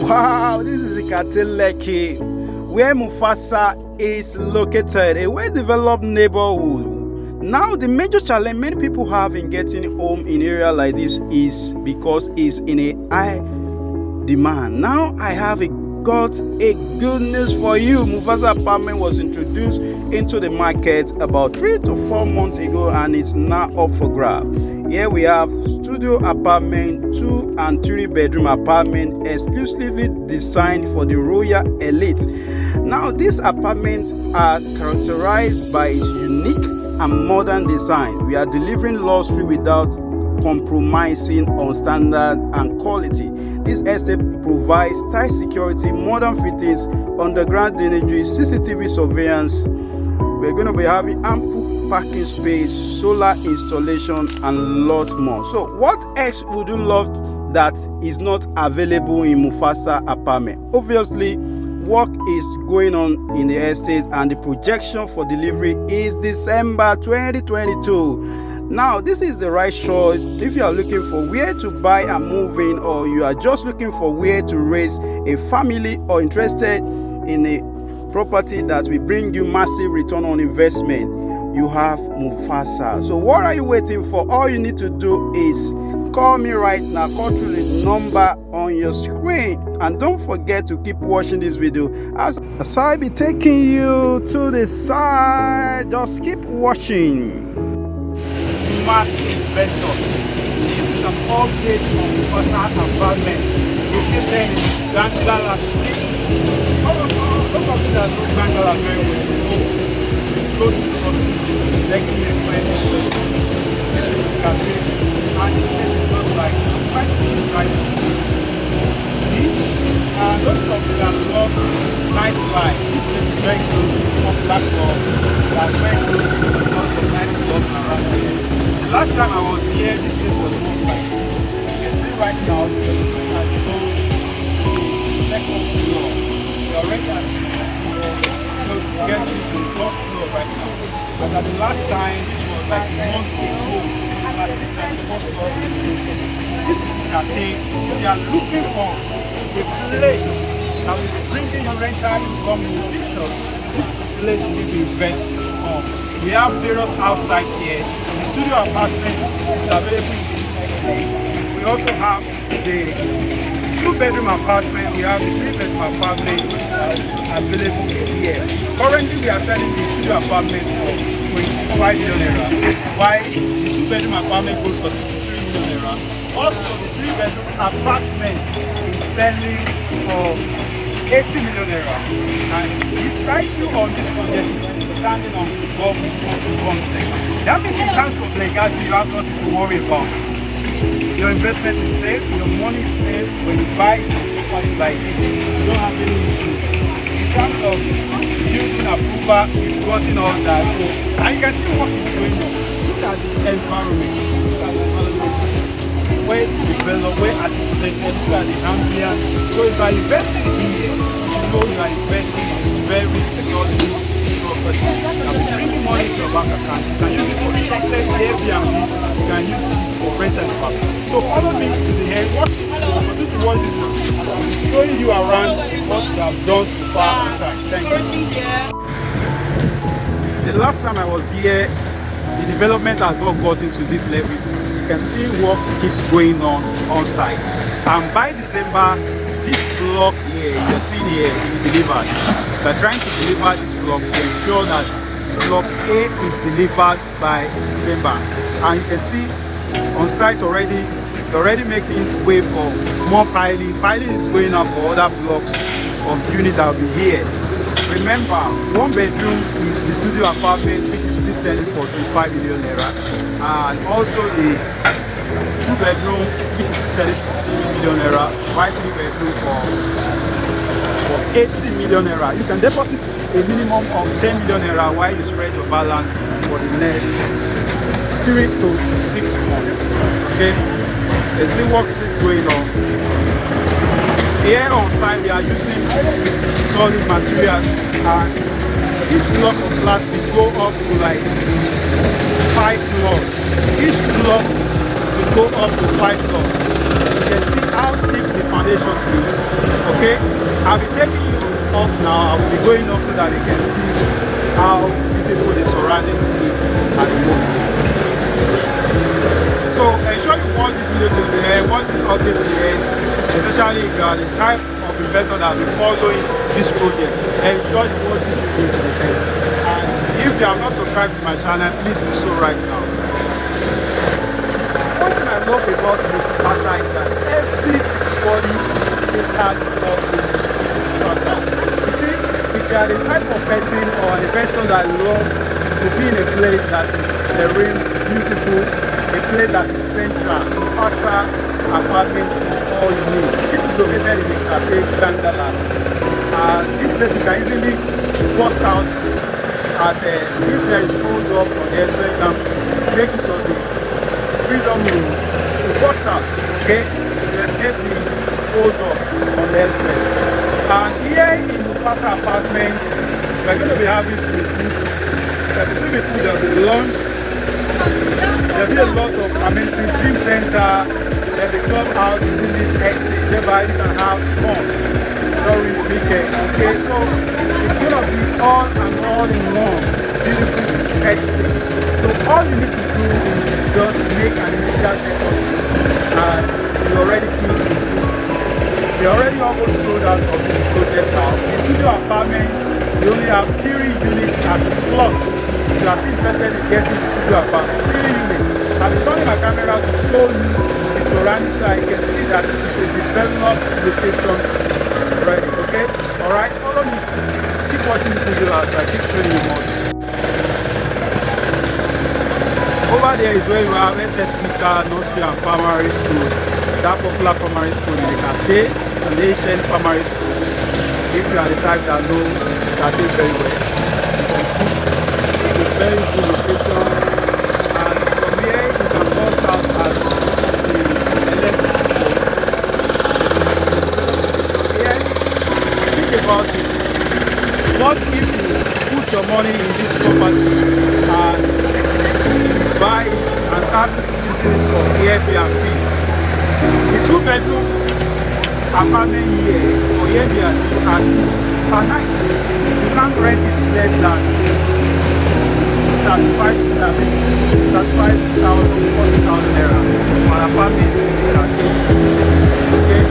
Wow, this is Ikate, Lekki, where Mufasa is located, a well-developed neighborhood. Now, the major challenge many people have in getting home in area like this is because it's in a high demand. Now, I have got a good news for you. Mufasa Apartment was introduced into the market about 3 to 4 months ago, and it's now up for grab. Here we have studio apartment, 2 and 3 bedroom apartment exclusively designed for the royal elite. Now, these apartments are characterized by its unique and modern design. We are delivering luxury without compromising on standard and quality. This estate provides tight security, modern fittings, underground drainage, CCTV surveillance. We're going to be having ample parking space, solar installation, and lot more. So what else would you love that is not available in Mufasa Apartment? Obviously, work is going on in the estate and the projection for delivery is December 2022. Now, this is the right choice if you are looking for where to buy and move in, or you are just looking for where to raise a family, or interested in a property that will bring you massive return on investment. You have Mufasa. So what are you waiting for? All you need to do is call me right now. Call through the number on your screen, and don't forget to keep watching this video as I'll be taking you to the side. Just keep watching. Smart investor. This is an update on Mufasa Apartment located in Bangala Street. Those of you that know Bangala very well know it's close to Lekki. This is Ikate, and this place is just like 5 minutes drive from the beach. And those of you that love nightlife, this place is very close to the popular club. That's very close to the nightclubs around here. The last time I was here, this place was not like this. You can see right now, this is at the second floor. We're already at the second floor, so we get to the top floor right now. But at the last time, this was like a month ago, last time, the first floor of this building. This is Ikate. We are looking for a place that will be bringing your rental income in the future. This is the place you need to invest on. We have various house types here. The studio apartment is available in the place. We also have the 2-bedroom apartment. We have the 3-bedroom apartment available here. Currently, we are selling the studio apartment for 25 million naira, while the 2-bedroom apartment goes for 63 million naira. Also, the 3-bedroom apartment is selling for 80 million naira. And this title on this project is standing on the government concept. That means in terms of legality, you have nothing to worry about. Your investment is safe, your money is safe. When you buy property like this, you don't have any issue. In terms of building approval, you've gotten all that. And you can see what is going on. Look at the environment. Look at the environment. Where developed, where articulated, look at the ambience. So if you are investing here, you know you are investing in very solid property. You are bringing money to your bank account. You can use it for shopless Airbnb. You can use it for rental apartment. So follow me to the end. Continue to watch this video. I'm showing you around what we have done so far inside. Thank you. The last time I was here, the development has not gotten to this level. You can see work keeps going on site, and by December this block here you're seeing here will be delivered. We're trying to deliver this block to ensure that block A is delivered by December, and you can see on site already they're already making way for more piling. Piling is going up for other blocks of units that will be here. Remember, 1 bedroom is the studio apartment, which is still selling for 25 million naira, and also the 2-bedroom, which is still selling 16 million naira, while 3-bedroom for 80 million naira. You can deposit a minimum of 10 million naira while you spread your balance for the next 3 to 6 months. Okay, you see what is going on. Here on site, we are using solid materials, and this block of flat will go up to like 5 floors. Each block will go up to 5 floors. You can see how thick the foundation is of Okay, I'll be taking you up now. I'll be going up so that you can see how beautiful the surrounding is at the moment. So ensure you watch this video to the end, watch this update to the end, especially if you are the type of investor that will be following this project. Ensure you watch this video to the end. And if you have not subscribed to my channel, please do so right now. One thing I love about this Mufasa is that everybody is catered for this Mufasa. You see, if you are the type of person or an investor that love to be in a place that is serene, beautiful, a place that is central, Mufasa Apartment is all you need. This is located in Ikate, Dandala. This place you can easily bust out at if there is hold up on the express, you can make use of the freedom room to bust out, okay, to escape the hold up on the express. And here in Mufasa Apartment, we're going to be having swimming pool. There will be swimming pool, there will be lunch, there will be a lot of amenities, gym center, there will be clubhouse within this estate, whereby you can have fun during the weekend. Okay, so it's going to be all and all in one beautiful estate. So all you need to do is just make an initial deposit and you already keep this. You're already almost sold out of this project now. The studio apartment, we only have 3 units as a slot. If you are still interested in getting the studio apartment, 3 units. I'll be turning my camera to show you the surroundings so that you can see that it's a developed location already. Okay? Alright, follow me. Keep watching this video as I keep showing you more. Over there is where you have SS Peter, Nursery and Primary School. That popular primary school in Ikate, an ancient primary school. If you are the type that know Ikate very well, you can see it's a very good location. And from here you can bust out at the electric pole. Here, think about it. What if you put your money in this property and buy it and start using it for Airbnb? The 2-bedroom apartment here for Airbnb at least per night, you can't rent it less than 35,000, 40,000 naira for an apartment. Okay,